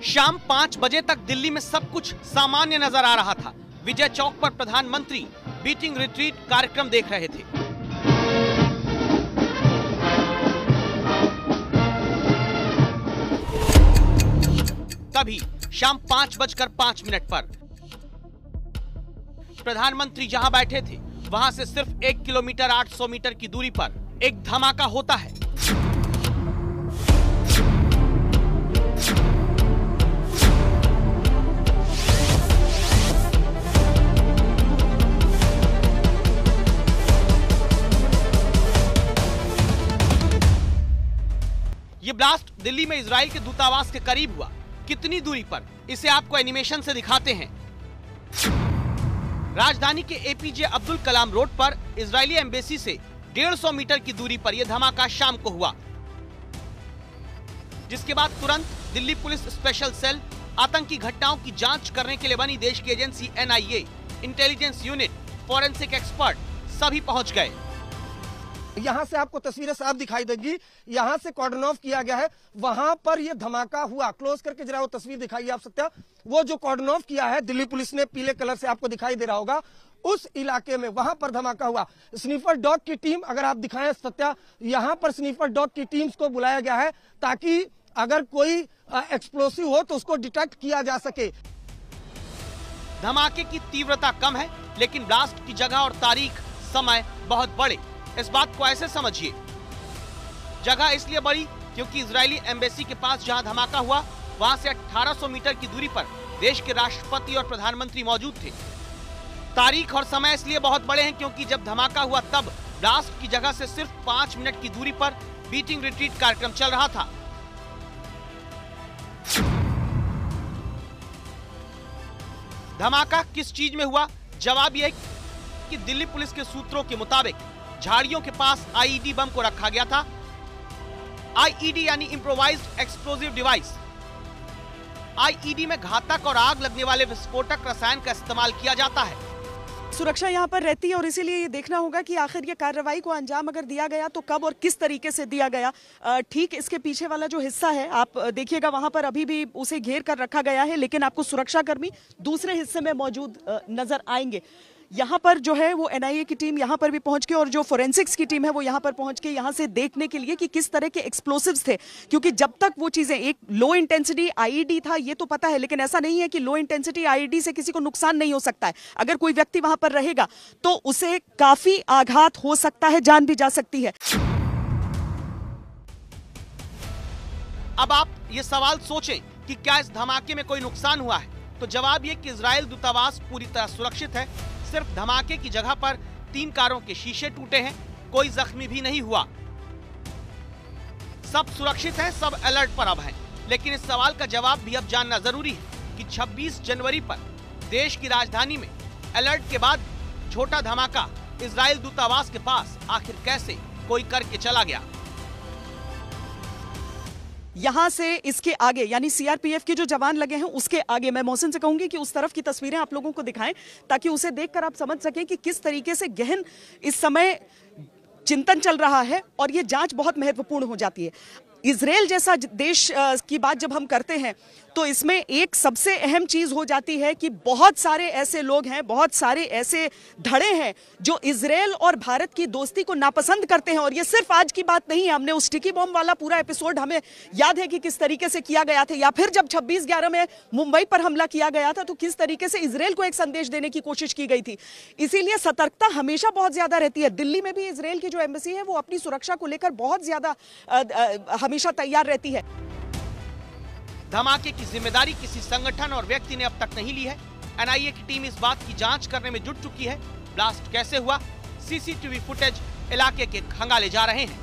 शाम 5 बजे तक दिल्ली में सब कुछ सामान्य नजर आ रहा था। विजय चौक पर प्रधानमंत्री बीटिंग रिट्रीट कार्यक्रम देख रहे थे। तभी शाम 5:05 पर प्रधानमंत्री जहां बैठे थे वहां से सिर्फ 1 किलोमीटर 800 मीटर की दूरी पर एक धमाका होता है। ये ब्लास्ट दिल्ली में इजराइल के दूतावास के करीब हुआ। कितनी दूरी पर, इसे आपको एनिमेशन से दिखाते हैं। राजधानी के एपीजे अब्दुल कलाम रोड पर इजरायली एम्बेसी से 150 मीटर की दूरी पर यह धमाका शाम को हुआ, जिसके बाद तुरंत दिल्ली पुलिस स्पेशल सेल, आतंकी घटनाओं की जांच करने के लिए बनी देश की agency NIA, intelligence unit, forensic expert सभी पहुंच गए। यहाँ से आपको तस्वीरें साफ दिखाई देंगी। यहाँ से कॉर्डन ऑफ किया गया है, वहां पर यह धमाका हुआ। क्लोज करके जरा वो तस्वीर दिखाइए आप सत्या। वो जो कॉर्डन ऑफ किया है दिल्ली पुलिस ने, पीले कलर से आपको दिखाई दे रहा होगा, उस इलाके में वहां पर धमाका हुआ। स्नीफर डॉग की टीम, अगर आप दिखाएं सत्या, यहाँ पर स्नीफर डॉग की टीम्स को बुलाया गया है ताकि अगर कोई एक्सप्लोसिव हो तो उसको डिटेक्ट किया जा सके। धमाके की तीव्रता कम है, लेकिन ब्लास्ट की जगह और तारीख, समय बहुत बड़े। इस बात को ऐसे समझिए, जगह इसलिए बड़ी क्योंकि इजरायली एम्बेसी के पास जहां धमाका हुआ वहां से 1800 मीटर की दूरी पर देश के राष्ट्रपति और प्रधानमंत्री मौजूद थे। तारीख और समय इसलिए बहुत बड़े हैं क्योंकि जब धमाका हुआ तब ब्लास्ट की जगह से सिर्फ 5 मिनट की दूरी पर बीटिंग रिट्रीट कार्यक्रम चल रहा था। धमाका किस चीज में हुआ? जवाब यह कि दिल्ली पुलिस के सूत्रों के मुताबिक झाड़ियों के पास आईईडी बम को रखा गया था। आईईडी यानी इम्प्रोवाइज्ड एक्सप्लोजिव डिवाइस। आईईडी में घातक और आग लगने वाले विस्फोटक रसायन का इस्तेमाल किया जाता है। सुरक्षा यहाँ पर रहती है और इसीलिए ये देखना होगा कि आखिर ये कार्रवाई को अंजाम अगर दिया गया तो कब और किस तरीके से दिया गया। ठीक इसके पीछे वाला जो हिस्सा है आप देखिएगा, वहां पर अभी भी उसे घेर कर रखा गया है, लेकिन आपको सुरक्षाकर्मी दूसरे हिस्से में मौजूद नजर आएंगे। यहाँ पर जो है वो एनआईए की टीम यहाँ पर भी पहुंच के और जो फोरेंसिक्स की टीम है वो यहाँ पर पहुंच के यहाँ से देखने के लिए कि किस तरह के एक्सप्लोसिव्स थे, क्योंकि जब तक वो चीजें, एक लो इंटेंसिटी आईईडी था ये तो पता है, लेकिन ऐसा नहीं है कि लो इंटेंसिटी आईईडी से किसी को नुकसान नहीं हो सकता है। अगर कोई व्यक्ति वहां पर रहेगा तो उसे काफी आघात हो सकता है, जान भी जा सकती है। अब आप ये सवाल सोचें कि क्या इस धमाके में कोई नुकसान हुआ है, तो जवाब ये कि इजराइल दूतावास पूरी तरह सुरक्षित है। सिर्फ धमाके की जगह पर 3 कारों के शीशे टूटे हैं, कोई जख्मी भी नहीं हुआ। सब सुरक्षित है, सब अलर्ट पर अब हैं। लेकिन इस सवाल का जवाब भी अब जानना जरूरी है कि 26 जनवरी पर देश की राजधानी में अलर्ट के बाद छोटा धमाका इजराइल दूतावास के पास आखिर कैसे कोई करके चला गया। यहां से इसके आगे यानी सीआरपीएफ के जो जवान लगे हैं उसके आगे, मैं मोहसिन से कहूंगी कि उस तरफ की तस्वीरें आप लोगों को दिखाएं ताकि उसे देखकर आप समझ सकें कि किस तरीके से गहन इस समय चिंतन चल रहा है और ये जांच बहुत महत्वपूर्ण हो जाती है। इजराइल जैसा देश की बात जब हम करते हैं तो इसमें एक सबसे अहम चीज हो जाती है कि बहुत सारे ऐसे लोग हैं, बहुत सारे ऐसे धड़े हैं जो इजराइल और भारत की दोस्ती को नापसंद करते हैं। और ये सिर्फ आज की बात नहीं है, हमने उस स्टिकी बॉम्ब वाला पूरा एपिसोड हमें याद है कि किस तरीके से किया गया था, या फिर जब 26/11 में मुंबई पर हमला किया गया था तो किस तरीके से इजराइल को एक संदेश देने की कोशिश की गई थी। इसीलिए सतर्कता हमेशा बहुत ज्यादा रहती है। दिल्ली में भी इजराइल की जो एम्बेसी है वो अपनी सुरक्षा को लेकर बहुत ज्यादा हमेशा तैयार रहती है। धमाके की जिम्मेदारी किसी संगठन और व्यक्ति ने अब तक नहीं ली है। एनआईए की टीम इस बात की जांच करने में जुट चुकी है। ब्लास्ट कैसे हुआ, सीसीटीवी फुटेज इलाके के खंगाले जा रहे हैं।